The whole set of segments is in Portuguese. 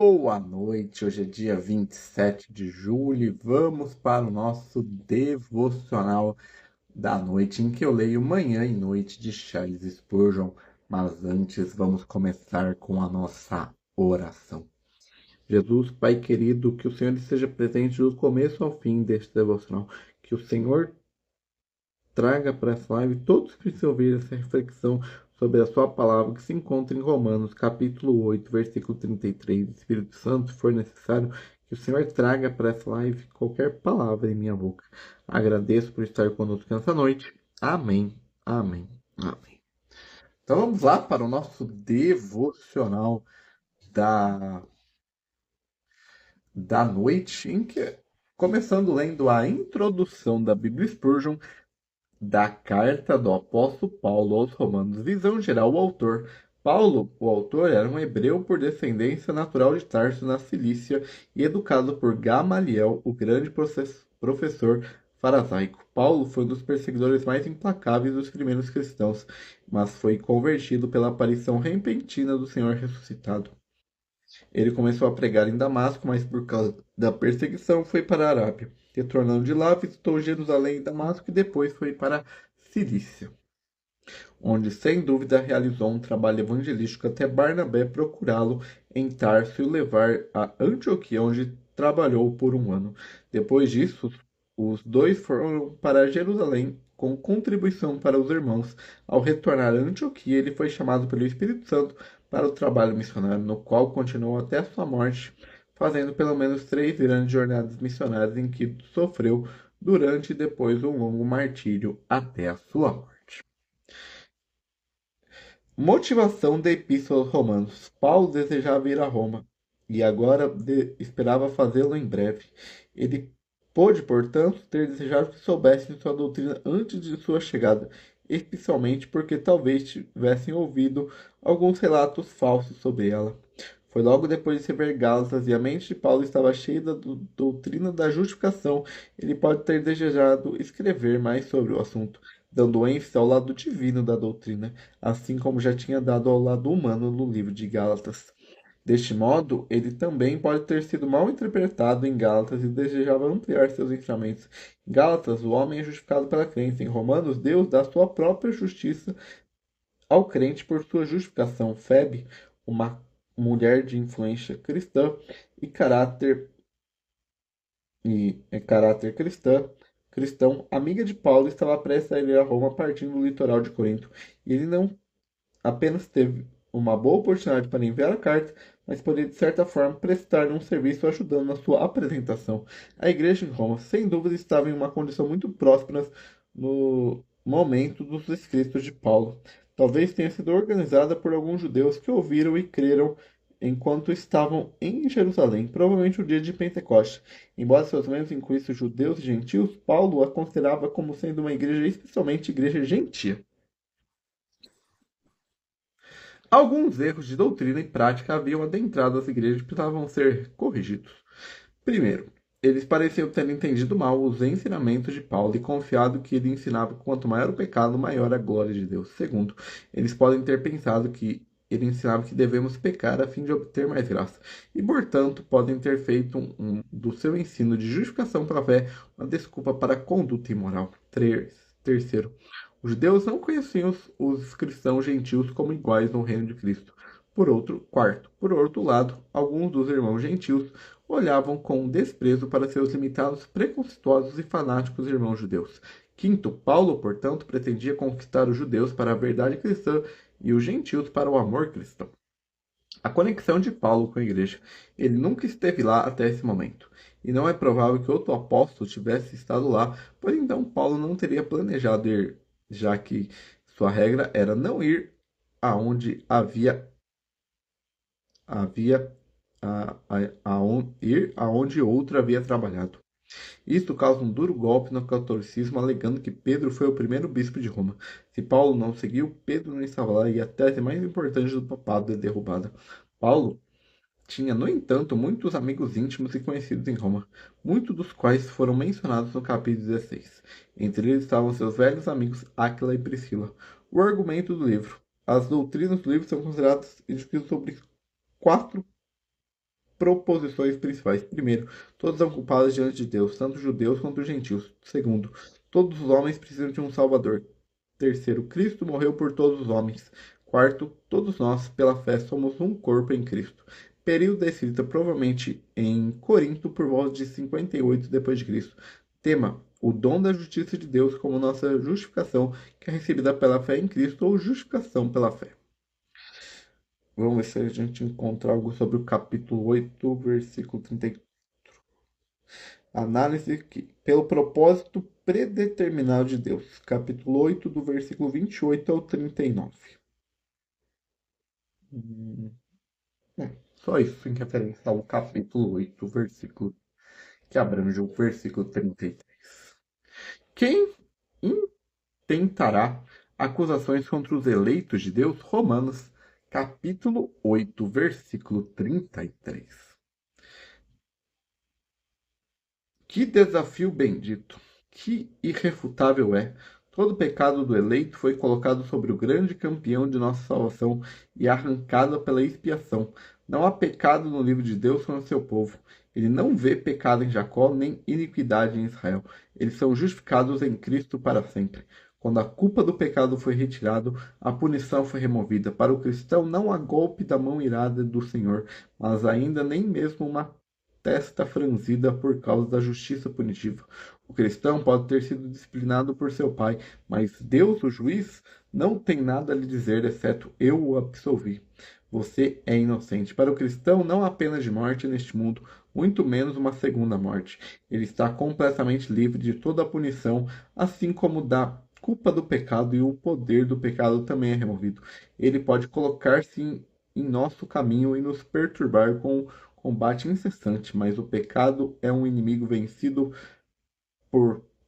Boa noite, hoje é dia 27 de julho e vamos para o nosso devocional da noite, em que eu leio Manhã e Noite de Charles Spurgeon. Mas antes, vamos começar com a nossa oração. Jesus, Pai querido, que o Senhor esteja presente do começo ao fim deste devocional, que o Senhor traga para essa live todos que precisam ouvir essa reflexão sobre a sua palavra que se encontra em Romanos, capítulo 8, versículo 33. Espírito Santo, se for necessário, que o Senhor traga para essa live qualquer palavra em minha boca. Agradeço por estar conosco nessa noite. Amém, amém, amém. Então vamos lá para o nosso devocional da, da noite, em que, começando lendo a introdução da Bíblia Spurgeon, da carta do apóstolo Paulo aos Romanos. Visão geral, o autor. Paulo, o autor, era um hebreu por descendência natural de Tarso, na Cilícia, e educado por Gamaliel, o grande professor farisaico. Paulo foi um dos perseguidores mais implacáveis dos primeiros cristãos, mas foi convertido pela aparição repentina do Senhor ressuscitado. Ele começou a pregar em Damasco, mas por causa da perseguição foi para a Arábia. Retornando de lá, visitou Jerusalém e Damasco e depois foi para Cilícia, onde sem dúvida realizou um trabalho evangelístico até Barnabé procurá-lo em Tarso e o levar a Antioquia, onde trabalhou por um ano. Depois disso, os dois foram para Jerusalém com contribuição para os irmãos. Ao retornar a Antioquia, ele foi chamado pelo Espírito Santo para o trabalho missionário, no qual continuou até sua morte, fazendo pelo menos 3 grandes jornadas missionárias em que sofreu durante e depois um longo martírio até a sua morte. Motivação da Epístola aos Romanos. Paulo desejava ir a Roma e agora esperava fazê-lo em breve. Ele pôde, portanto, ter desejado que soubessem sua doutrina antes de sua chegada, especialmente porque talvez tivessem ouvido alguns relatos falsos sobre ela. Foi logo depois de receber Gálatas e a mente de Paulo estava cheia da doutrina da justificação. Ele pode ter desejado escrever mais sobre o assunto, dando ênfase ao lado divino da doutrina, assim como já tinha dado ao lado humano no livro de Gálatas. Deste modo, ele também pode ter sido mal interpretado em Gálatas e desejava ampliar seus ensinamentos. Em Gálatas, o homem é justificado pela crença. Em Romanos, Deus dá sua própria justiça ao crente por sua justificação. Febe, uma mulher de influência cristã e caráter cristão, amiga de Paulo, estava prestes a ir a Roma partindo do litoral de Corinto. E ele não apenas teve uma boa oportunidade para enviar a carta, mas poderia, de certa forma, prestar um serviço ajudando na sua apresentação. A igreja em Roma, sem dúvida, estava em uma condição muito próspera no momento dos escritos de Paulo. Talvez tenha sido organizada por alguns judeus que ouviram e creram enquanto estavam em Jerusalém, provavelmente o dia de Pentecostes. Embora seus membros incluíssem judeus e gentios, Paulo a considerava como sendo uma igreja especialmente igreja gentia. Alguns erros de doutrina e prática haviam adentrado as igrejas e precisavam ser corrigidos. Primeiro, eles pareciam ter entendido mal os ensinamentos de Paulo e confiado que ele ensinava que quanto maior o pecado, maior a glória de Deus. Segundo, eles podem ter pensado que ele ensinava que devemos pecar a fim de obter mais graça, e portanto podem ter feito do seu ensino de justificação pela fé uma desculpa para a conduta imoral. Terceiro, os judeus não conheciam os cristãos gentios como iguais no reino de Cristo. Por outro lado, alguns dos irmãos gentios olhavam com desprezo para seus limitados, preconceituosos e fanáticos irmãos judeus. Quinto, Paulo, portanto, pretendia conquistar os judeus para a verdade cristã e os gentios para o amor cristão. A conexão de Paulo com a igreja. Ele nunca esteve lá até esse momento. E não é provável que outro apóstolo tivesse estado lá, pois então Paulo não teria planejado ir, já que sua regra era não ir aonde havia ir aonde outro havia trabalhado. Isto causa um duro golpe no catolicismo, alegando que Pedro foi o primeiro bispo de Roma. Se Paulo não seguiu, Pedro não estava lá e a tese mais importante do papado é derrubada. Paulo tinha, no entanto, muitos amigos íntimos e conhecidos em Roma, muitos dos quais foram mencionados no capítulo 16. Entre eles estavam seus velhos amigos Áquila e Priscila. O argumento do livro. As doutrinas do livro são consideradas e discutidas sobre 4 proposições principais. Primeiro, todos são culpados diante de Deus, tanto os judeus quanto os gentios. Segundo, todos os homens precisam de um Salvador. Terceiro, Cristo morreu por todos os homens. Quarto, todos nós, pela fé, somos um corpo em Cristo. Período da escrita provavelmente em Corinto por volta de 58 d.C. Tema: o dom da justiça de Deus como nossa justificação, que é recebida pela fé em Cristo, ou justificação pela fé. Vamos ver se a gente encontra algo sobre o capítulo 8, versículo 34. Análise aqui. Pelo propósito predeterminado de Deus. Capítulo 8, do versículo 28 ao 39. Só isso em referência ao capítulo 8, versículo que abrange o versículo 33. Quem intentará acusações contra os eleitos de Deus? Romanos, capítulo 8, versículo 33. Que desafio bendito, que irrefutável é! Todo pecado do eleito foi colocado sobre o grande campeão de nossa salvação e arrancado pela expiação. Não há pecado no livro de Deus contra seu povo. Ele não vê pecado em Jacó, nem iniquidade em Israel. Eles são justificados em Cristo para sempre. Quando a culpa do pecado foi retirada, a punição foi removida. Para o cristão não há golpe da mão irada do Senhor, mas ainda nem mesmo uma testa franzida por causa da justiça punitiva. O cristão pode ter sido disciplinado por seu pai, mas Deus, o juiz, não tem nada a lhe dizer, exceto eu o absolvi. Você é inocente. Para o cristão, não há pena de morte neste mundo, muito menos uma segunda morte. Ele está completamente livre de toda a punição, assim como da culpa do pecado, e o poder do pecado também é removido. Ele pode colocar-se em nosso caminho e nos perturbar com combate incessante, mas o pecado é um inimigo vencido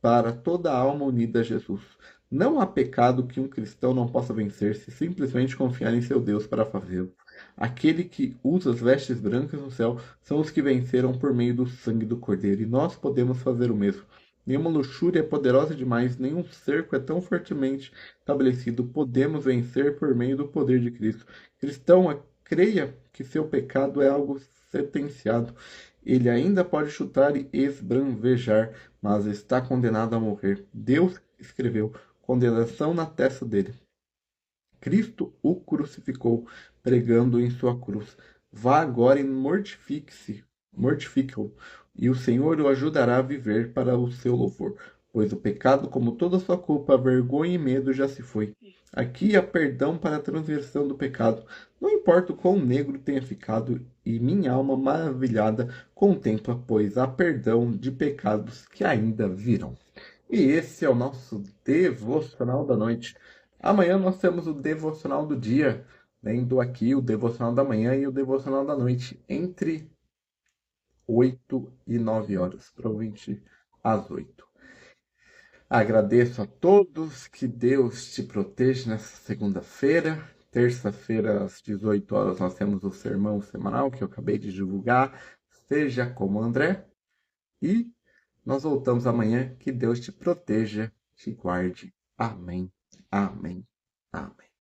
para toda a alma unida a Jesus. Não há pecado que um cristão não possa vencer se simplesmente confiar em seu Deus para fazê-lo. Aquele que usa as vestes brancas no céu são os que venceram por meio do sangue do Cordeiro, e nós podemos fazer o mesmo. Nenhuma luxúria é poderosa demais, nenhum cerco é tão fortemente estabelecido. Podemos vencer por meio do poder de Cristo. Cristão, creia que seu pecado é algo sentenciado. Ele ainda pode chutar e esbravejar, mas está condenado a morrer. Deus escreveu condenação na testa dele. Cristo o crucificou, pregando em sua cruz. Vá agora e mortifique-o, e o Senhor o ajudará a viver para o seu louvor, pois o pecado, como toda sua culpa, vergonha e medo já se foi. Aqui há perdão para a transgressão do pecado. Não importa o quão negro tenha ficado, e minha alma maravilhada contempla, pois há perdão de pecados que ainda virão. E esse é o nosso devocional da noite. Amanhã nós temos o devocional do dia, lendo aqui o devocional da manhã e o devocional da noite, entre 8 e 9 horas, provavelmente às 8. Agradeço a todos, que Deus te proteja nessa segunda-feira. Terça-feira, às 18 horas, nós temos o sermão semanal que eu acabei de divulgar. Seja como André. E nós voltamos amanhã. Que Deus te proteja, te guarde. Amém. Amém. Amém.